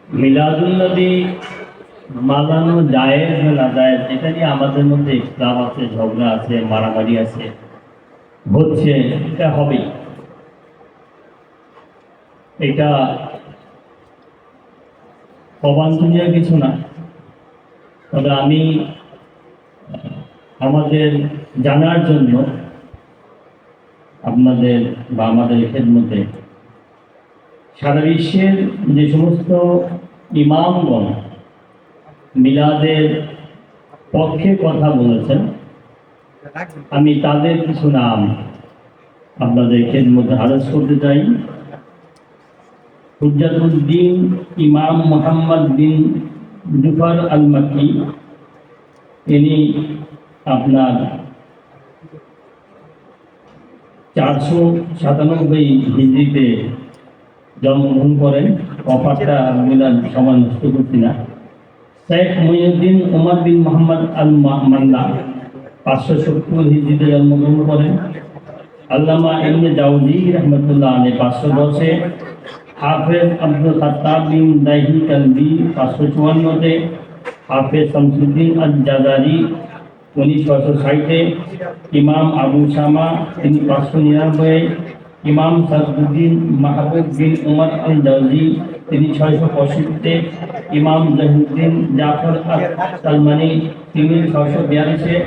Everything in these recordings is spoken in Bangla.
মিলাদুন্নবী মানানো জায়েজ না জায়েজ, এটা নিয়ে আমাদের মধ্যে ইখতিলাফ আছে, ঝগড়া আছে, মারামারি আছে, হচ্ছে। এটা হবেই, এটা অবাঞ্ছনীয় কিছু না। তবে আমি আমাদের জানার জন্য আপনাদের বা আমাদের খেদমতে সারা বিশ্বের যে সমস্ত ইমামগণ মিলাদের পক্ষে কথা বলেছেন, আমি তাদের কিছু নাম আপনাদের খেদমতে আরজ করতে চাই। হুজ্জাতুদ্দিন ইমাম মোহাম্মদ বিন জুফর আল মাক্কি, ইনি আপনার 497 হিজরিতে জন্মগ্রহণ করেন। অফারটা মিলাদ সময় নষ্ট করছি না। শেখ মুঈনুদ্দিন উমর বিন মোহাম্মদ আল মান্না 570 হিজরিতে জন্মগ্রহণ করেন। আল্লামা ইবনে জাওজি রহমতুল্লাহ আলাইহি 510-এ, হাফেজ আব্দুল খাত্তাব বিন দাহি কালবি 554-তে, হাফেজ শামসুদ্দিন আল-জাজারি 1960-এ, ইমাম আবু শামা তিনি 599-এ, ইমাম সাদুদ্দিন মাহবুব বিন উমর আল-জাওজি তিনি 665-তে, ইমাম জাহিউদ্দিন জাফর আল-সালমানি তিনি 642-এ।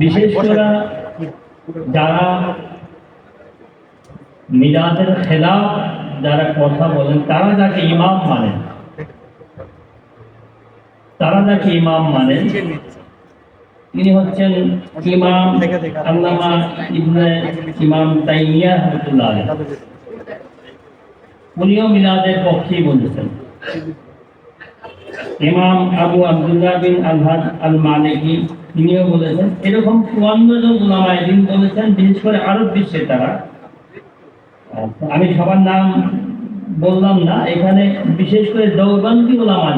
বিশেষ করে যারা মিলাদের খেলাফ যারা কথা বলেন, তারা যাকে ইমাম মানেন, তিনি হচ্ছেন ইমাম আল্লামা ইবনে ইমাম তাইমিয়া রাহমাতুল্লাহ আলাইহি। উনিও মিলাদের পক্ষেই বলেছেন। ইমাম আবু আব্দুল্লাহ বিন আল-হাজ আল-মালিকি তিনিও বলেছেন। এরকম 54 জন উলামায়ে দ্বীন বলেছেন, বিশেষ করে আরব বিশ্বে তারা। আমি সবার নাম বললাম না এখানে, বিশেষ করে দেওবন্দি উলামা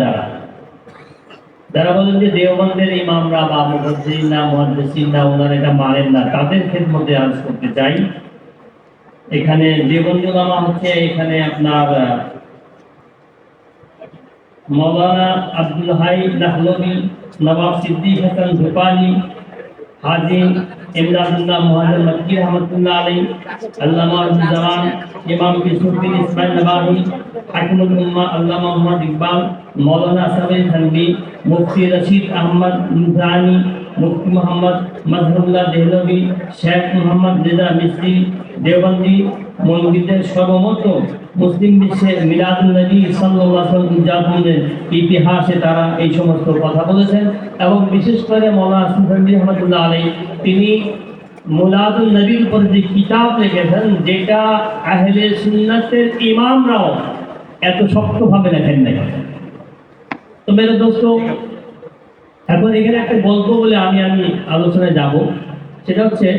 যারা বলেন যে দেওবন্দের ইমামরা বা মুফাসসিরিন না, মুহাদ্দিসিন না, ওনারা এটা মানেন না, তাদের খেদমতে আরজ করতে চাই। এখানে দেওবন্দি উলামা হচ্ছে এখানে আপনার মৌলানা আব্দুল হাই নাহলভী, নবাব সিদ্দিক হাসান ধুপানি, হাজি ইমদাদুল্লাহ মুহাজ্জর মক্কি রহমতুল্লাহ আলাইহি, আল্লামা আবুজ্জামান, ইমাম ইউসুফুদ্দিন ইসমাইল নবাবী, হাকিমুল উম্মাহ আল্লামা মুহাম্মদ ইকবাল, মৌলানা আসাদুল থানভী, মুফতি রশিদ আহমদ নুরানি, মুফতি মোহাম্মদ মাজহারুল্লাহ দেহলভী, শেখ মোহাম্মদ রেজা মিস্ত্রি দেওবন্দি মৌলবীদের সর্বমত মুসলিম বিশ্বে মিলাদুন্নবী সাল্লাল্লাহু আলাইহি ওয়াসাল্লাম উদযাপনের ইতিহাসে তারা এই সমস্ত কথা বলেছেন। এবং বিশেষ করে মওলানা আসিফ রহমাতুল্লাহ আলাইহি তিনি মিলাদুন্নবীর উপর যে কিতাব লিখেছেন, যেটা আহলে সুন্নাতের ইমামরাও এত শক্তভাবে লেখেন নাই। তো মেরে দোস্ত, এখন এখানে একটা গল্প বলে আমি আলোচনায় যাব। সেটা হচ্ছে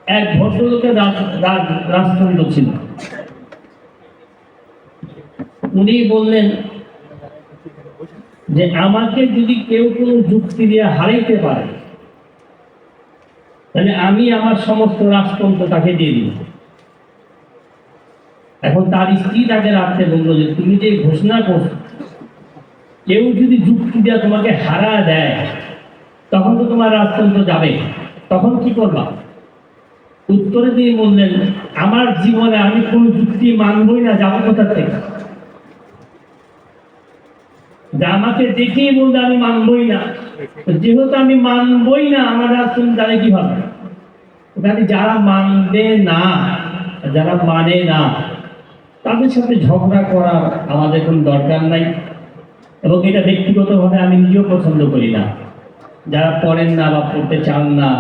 এক ভদ্রলোকের রাজতন্ত্র ছিল। উনি বললেন যে আমাকে যদি কেউ কোনো যুক্তি দিয়ে হারাইতে পারে, তাহলে আমি আমার সমস্ত রাজতন্ত্র তাকে দিয়ে দিব। এখন তার স্ত্রী তাকে রাখতে বললো যে তুমি যে ঘোষণা করছো, কেউ যদি যুক্তি দিয়ে তোমাকে হারা দেয়, তখন তো তোমার রাজতন্ত্র যাবে, তখন কি করবা? উত্তরে দিয়ে বললেন, আমার জীবনে আমি কোন যুক্তি মানবই না, যাবো কোথা থেকে? আমাকে দেখেই বললে আমি মানবই না, যেহেতু আমি মানবই না, আমার রাজতন্ত্র জানে কিভাবে? যারা মানবে না, যারা মানে না, তাদের সাথে ঝগড়া করার আমাদের কোনো দরকার নাই। এবং এটা ব্যক্তিগতভাবে আমি নিজেও পছন্দ করি না। যারা পড়েন না বা পড়তে চান না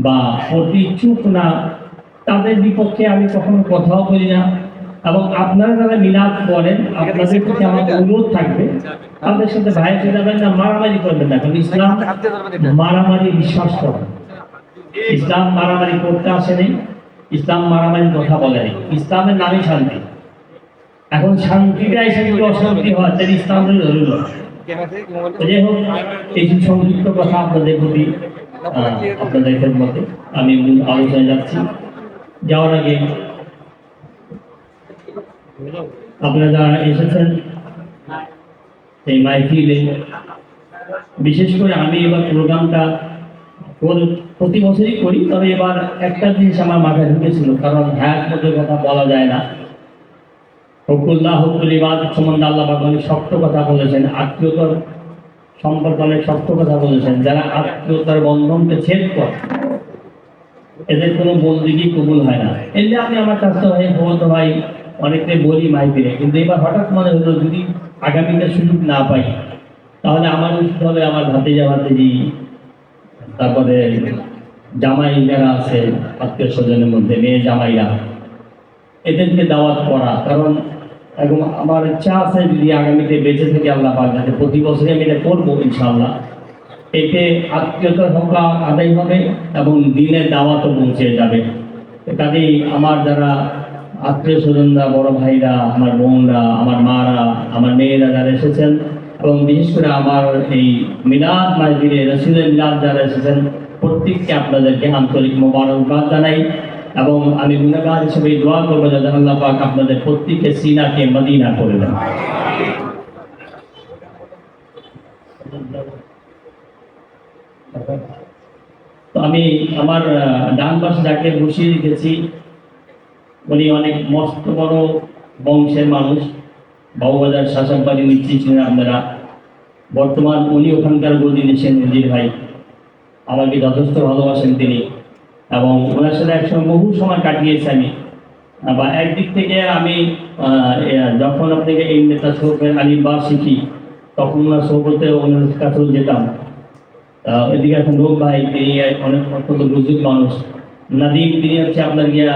বা পড়তে ইচ্ছুক না, তাদের বিপক্ষে আমি কখনো কথাও বলি না। এবং আপনারা যারা মিলাদ পড়েন, আপনাদের প্রতি আমার অনুরোধ থাকবে, তাদের সাথে ভাই যাবেন না, মারামারি করবেন না। কারণ ইসলাম মারামারি বিশ্বাস করে। ইসলাম মারামারি করতে আসেনি, ইসলাম মারামারি কথা বলেনি। ইসলামের নামই শান্তি। এখন শান্তিটা এসে যদি অশান্তি হয়, তাহলে ইসলাম ধরল। যাই হোক, এই সংযুক্ত কথা আপনাদের প্রতি আপনাদের খেদমতে আমি আলোচনায় যাচ্ছি। যাওয়ার আগে আপনারা যারা এসেছেন এই মাহফিলে, বিশেষ করে আমি এবার প্রোগ্রামটা প্রতি বছরই করি, তবে এবার একটা জিনিস আমার মাথায় ঢুকেছিল, কারণ হ্যাঁ মধ্যে কথা বলা যায় না। হকুল্লাহ হকুলিবাদ সম্বন্ধে আল্লাহ পাক অনেক শক্ত কথা বলেছেন, আত্মীয়তার সম্পর্কে অনেক শক্ত কথা বলেছেন। যারা আত্মীয়তার বন্ধনকে ছেদ করে এদের কোনো বন্দিগি কবুল হয় না। এমনি আমি আমার কাছে ভাই বলতো ভাই অনেকে বলি মাইপে, কিন্তু এবার হঠাৎ মনে হলো যদি আগামীতে সুযোগ না পাই তাহলে আমার উচিত হবে আমার ভাতিজা ভাতিজি, তারপরে জামাই যারা আছে আত্মীয় স্বজনের মধ্যে মেয়ে জামাইরা, এদেরকে দাওয়াত করা। কারণ এখন আমার ইচ্ছা আছে যদি আগামীতে বেঁচে থেকে আল্লাহ পাক যাতে প্রতি বছরই আমি এটা করবো ইনশাআল্লাহ, এতে আত্মীয়তার হক আদায় হবে এবং দিনের দাওয়াতও পৌঁছে যাবে। কাজেই আমার যারা আত্মীয় স্বজনরা, বড় ভাইরা, আমার বোনরা, আমার মারা, আমার মেয়েরা যারা এসেছেন, এবং বিশেষ করে আমার এই মিলাদ মাহফিলে রসুলের মিলাদ যারা এসেছেন, প্রত্যেককে আপনাদেরকে আন্তরিক মোবারকবাদ জানাই। এবং আমি গুনাহগার হিসেবে দোয়া করবো যাতে আল্লাহ পাক আপনাদের প্রত্যেককে সিনাকে মদিনা করে দেন। তো আমি আমার ডান পাশে যাকে বসিয়ে রেখেছি, উনি অনেক মস্ত বড় বংশের মানুষ, বাবুবাজার শাসনবাড়ি নিশ্চিত ছিলেন আপনারা। বর্তমান উনি ওখানকার গদি নিয়েছেন নজির ভাই, আমাকে যথেষ্ট ভালোবাসেন তিনি, এবং ওনার সাথে একসঙ্গে বহু সময় কাটিয়েছি আমি। বা একদিক থেকে আমি যখন আপনাকে এই নেতা সৌফের আলিমবার শিখি, তখন ওনার সৌফতে ওনার কাছেও যেতাম। এদিকে এখন রোগ ভাই, তিনি অনেক অত্যন্ত বুজুর্গ মানুষ। নাদিম, তিনি হচ্ছে আপনার গিয়া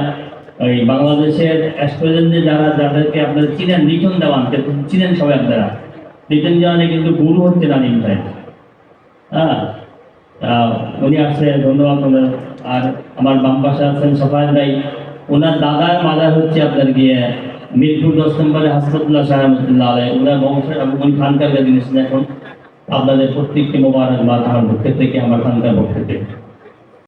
ওই বাংলাদেশের এক্সপ্রেজেন্টে যাদেরকে আপনারা চিনেন, লিটন দেওয়ান চিনেন সবাই আপনারা। লিটন দেওয়ানে কিন্তু গুরু হচ্ছে নাদিম ভাই। হ্যাঁ, উনি আসছে, ধন্যবাদ ওনার। আর আমার বাম পাশে আছেন সফায়ত ভাই, ওনার দাদার মাদার হচ্ছে আপনার গিয়ে মিরপুর 10 নম্বরে হাসপাতুল্লাহ সাহেবুল্লাহ আলাই, ওনার বংশের উনি খানকার দিন এখন। আপনাদের প্রত্যেককে মোবারকবাদ আমার পক্ষ থেকে, আমার খানকার পক্ষ থেকে।